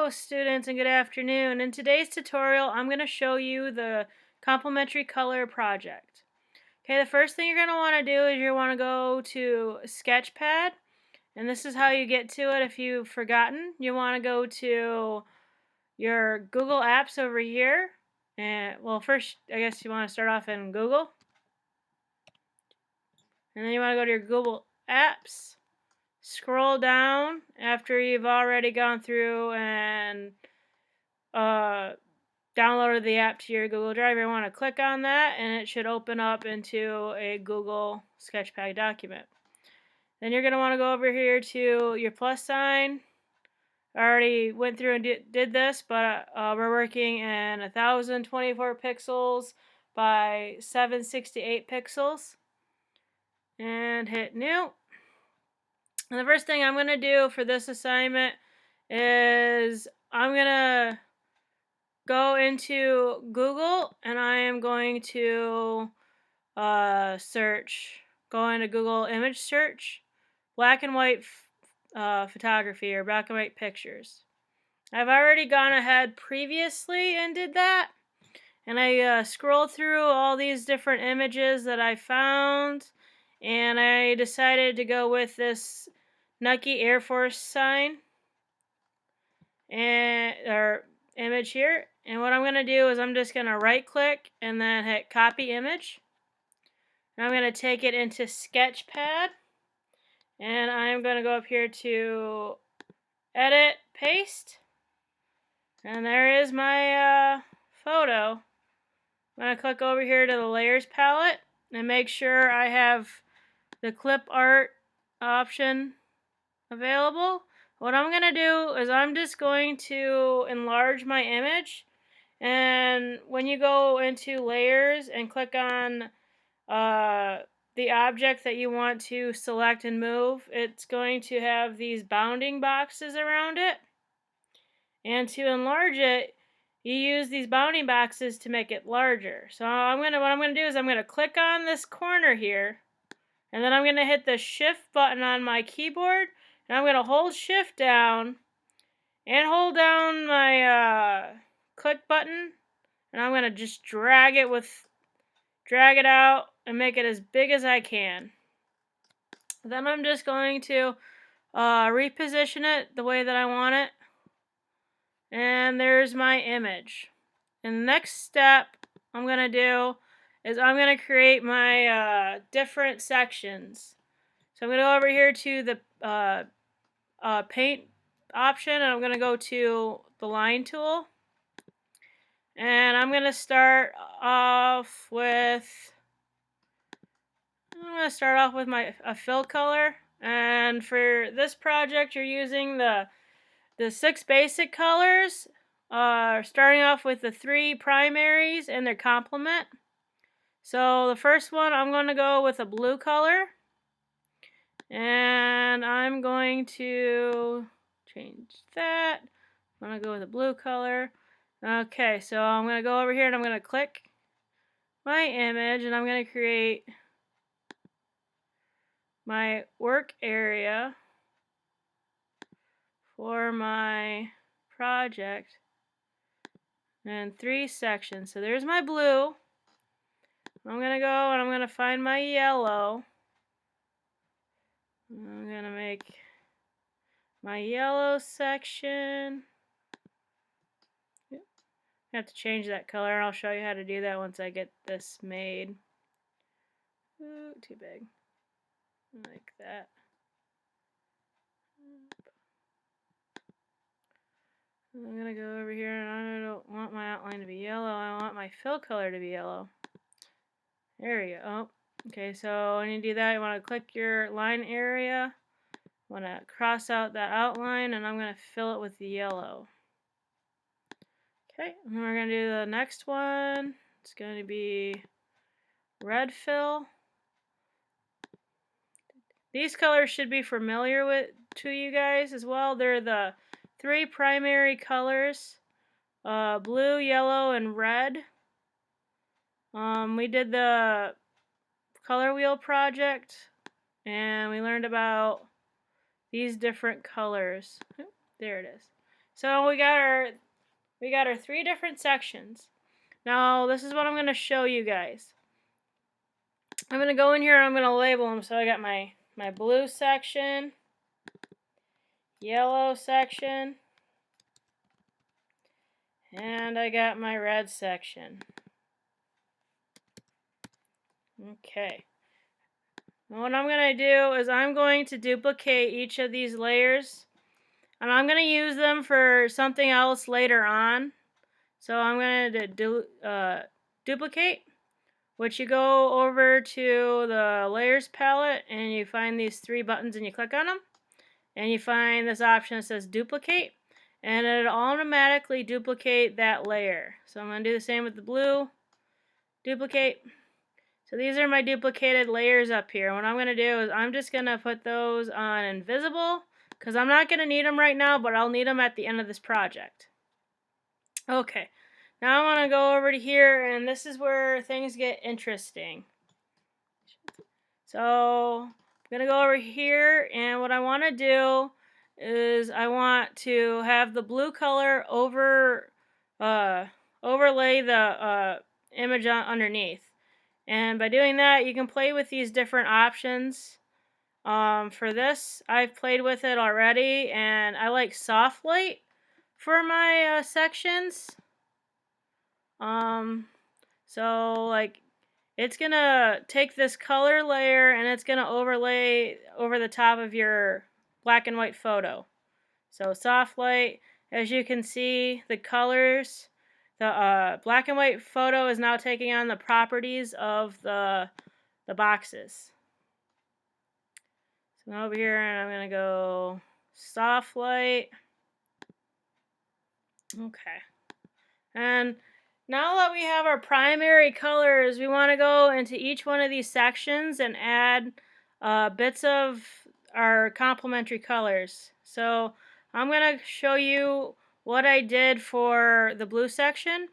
Hello students and good afternoon. In today's tutorial I'm going to show you the complementary color project. Okay, the first thing you're going to want to do is you want to go to Sketchpad, and this is how you get to it if you've forgotten. You want to go to your Google Apps over here, and well, first I guess you want to start off in Google, and then you want to go to your Google Apps. Scroll down after you've already gone through and downloaded the app to your Google Drive. You want to click on that and it should open up into a Google Sketchpad document. Then you're going to want to go over here to your plus sign. I already went through and did this, but we're working in 1024 pixels by 768 pixels. And hit new. And the first thing I'm going to do for this assignment is I'm going to go into Google and I am going to go into Google image search, black and white photography or black and white pictures. I've already gone ahead previously and did that, and I scrolled through all these different images that I found, and I decided to go with this Nike Air Force sign or image here. And what I'm going to do is I'm just going to right click and then hit copy image. And I'm going to take it into Sketchpad, and I'm going to go up here to edit, paste, and there is my photo. I'm going to click over here to the layers palette and make sure I have the clip art option available. What I'm going to do is I'm just going to enlarge my image, and when you go into layers and click on the object that you want to select and move, it's going to have these bounding boxes around it, and to enlarge it you use these bounding boxes to make it larger. So what I'm going to do is I'm going to click on this corner here, and then I'm going to hit the shift button on my keyboard, and I'm going to hold shift down and hold down my click button, and I'm going to just drag it out and make it as big as I can. Then I'm just going to reposition it the way that I want it, and there's my image. And the next step I'm going to do is I'm going to create my different sections. So I'm going to go over here to the paint option, and I'm going to go to the line tool, and I'm going to start off with my fill color. And for this project you're using the 6 basic colors, starting off with the 3 primaries and their complement. So the first one I'm going to go with a blue color, and I'm going to change that. I'm going to go with a blue color. Okay, so I'm going to go over here and I'm going to click my image, and I'm going to create my work area for my project in 3 sections. So there's my blue. I'm going to go and I'm going to find my yellow. I'm going to make my yellow section. I have to change that color, and I'll show you how to do that once I get this made. Ooh, too big. Like that. I'm going to go over here, and I don't want my outline to be yellow. I want my fill color to be yellow. There we go. Oh, okay, so when you do that, you want to click your line area. I want to cross out that outline, and I'm going to fill it with the yellow. Okay, and we're going to do the next one. It's going to be red fill. These colors should be familiar to you guys as well. They're the 3 primary colors, blue, yellow, and red. We did the color wheel project, and we learned about these different colors. There it is. So we got our 3 different sections. Now this is what I'm going to show you guys. I'm going to go in here and I'm going to label them. So I got my blue section, yellow section, and I got my red section. Okay. And what I'm going to do is I'm going to duplicate each of these layers. And I'm going to use them for something else later on. So I'm going to duplicate, which you go over to the layers palette and you find these 3 buttons and you click on them. And you find this option that says duplicate. And it'll automatically duplicate that layer. So I'm going to do the same with the blue. Duplicate. So these are my duplicated layers up here. What I'm going to do is I'm just going to put those on invisible, because I'm not going to need them right now, but I'll need them at the end of this project. Okay, now I want to go over to here, and this is where things get interesting. So I'm going to go over here, and what I want to do is I want to have the blue color overlay the image underneath. And by doing that, you can play with these different options. For this, I've played with it already, and I like soft light for my sections. So like, it's gonna take this color layer and it's gonna overlay over the top of your black and white photo. So soft light, as you can see, the colors. The black and white photo is now taking on the properties of the boxes. So I'm over here and I'm going to go soft light. Okay. And now that we have our primary colors, we want to go into each one of these sections and add bits of our complementary colors. So I'm going to show you what I did for the blue section. I'm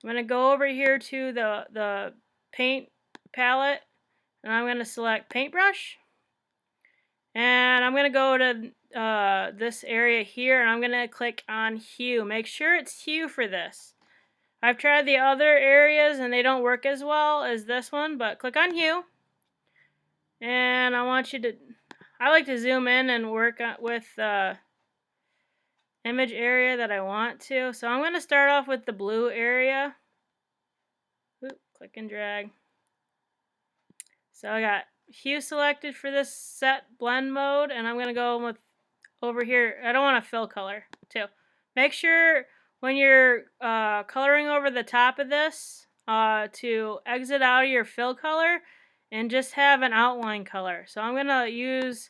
going to go over here to the paint palette, and I'm going to select paintbrush. And I'm going to go to this area here, and I'm going to click on hue. Make sure it's hue for this. I've tried the other areas and they don't work as well as this one, but click on hue. And I like to zoom in and work with the image area that I want to. So I'm going to start off with the blue area. Oop, click and drag. So I got hue selected for this set blend mode, and I'm going to go with over here. I don't want a fill color too. Make sure when you're coloring over the top of this to exit out of your fill color and just have an outline color. So I'm going to use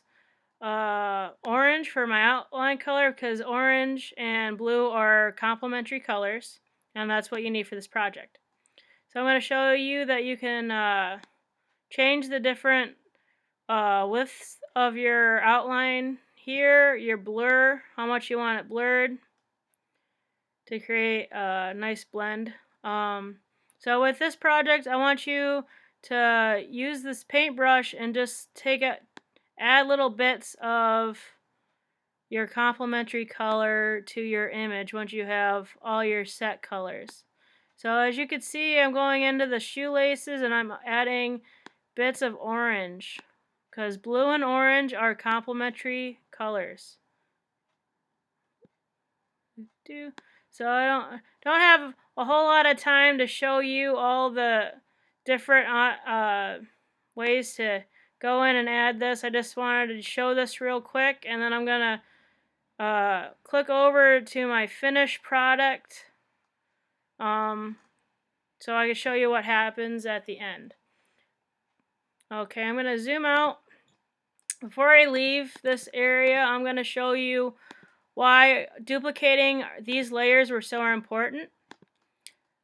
orange for my outline color, because orange and blue are complementary colors, and that's what you need for this project. So I'm going to show you that you can change the different widths of your outline here, your blur, how much you want it blurred to create a nice blend. So with this project, I want you to use this paintbrush and just add little bits of your complementary color to your image once you have all your set colors. So as you can see, I'm going into the shoelaces and I'm adding bits of orange, because blue and orange are complementary colors. So I don't have a whole lot of time to show you all the different ways to go in and add this. I just wanted to show this real quick, and then I'm gonna click over to my finished product so I can show you what happens at the end. Okay, I'm gonna zoom out. Before I leave this area, I'm going to show you why duplicating these layers were so important.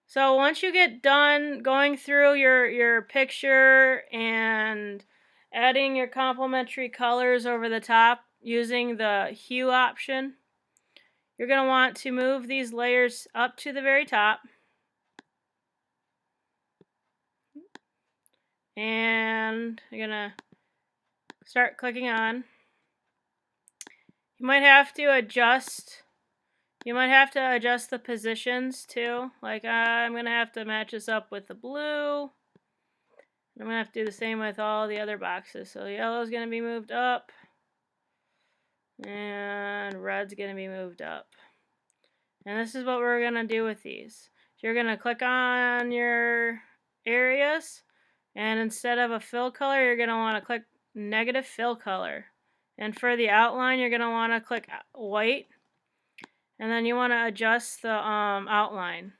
So once you get done going through your picture and adding your complementary colors over the top using the hue option, you're going to want to move these layers up to the very top. And you're going to start clicking on. You might have to adjust You might have to adjust the positions too. Like I'm going to have to match this up with the blue. I'm going to have to do the same with all the other boxes. So yellow is going to be moved up. And red's going to be moved up. And this is what we're going to do with these. So you're going to click on your areas. And instead of a fill color, you're going to want to click negative fill color. And for the outline, you're going to want to click white. And then you want to adjust the outline.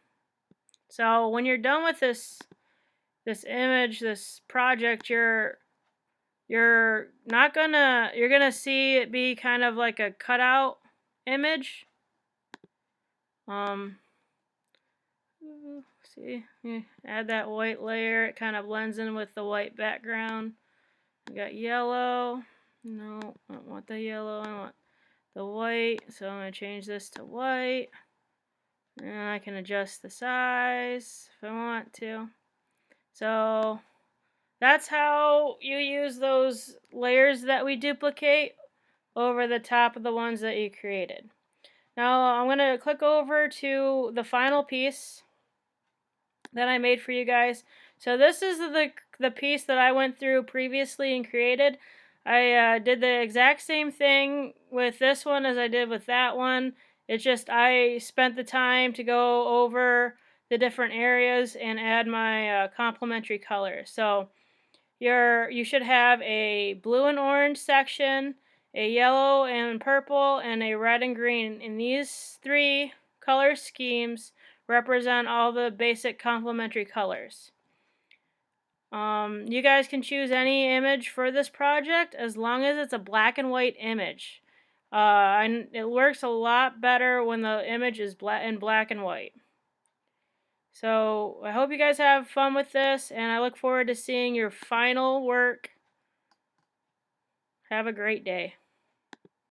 So when you're done with this image, this project, you're gonna see it be kind of like a cutout image. See, add that white layer. It kind of blends in with the white background. I got yellow. No, I don't want the yellow. I want the white. So I'm gonna change this to white. And I can adjust the size if I want to. So that's how you use those layers that we duplicate over the top of the ones that you created. Now I'm going to click over to the final piece that I made for you guys. So this is the piece that I went through previously and created. I did the exact same thing with this one as I did with that one. It's just I spent the time to go over the different areas and add my complementary colors. So you should have a blue and orange section, a yellow and purple, and a red and green. And these three color schemes represent all the basic complementary colors. You guys can choose any image for this project as long as it's a black and white image. And it works a lot better when the image is in black and white. So I hope you guys have fun with this, and I look forward to seeing your final work. Have a great day.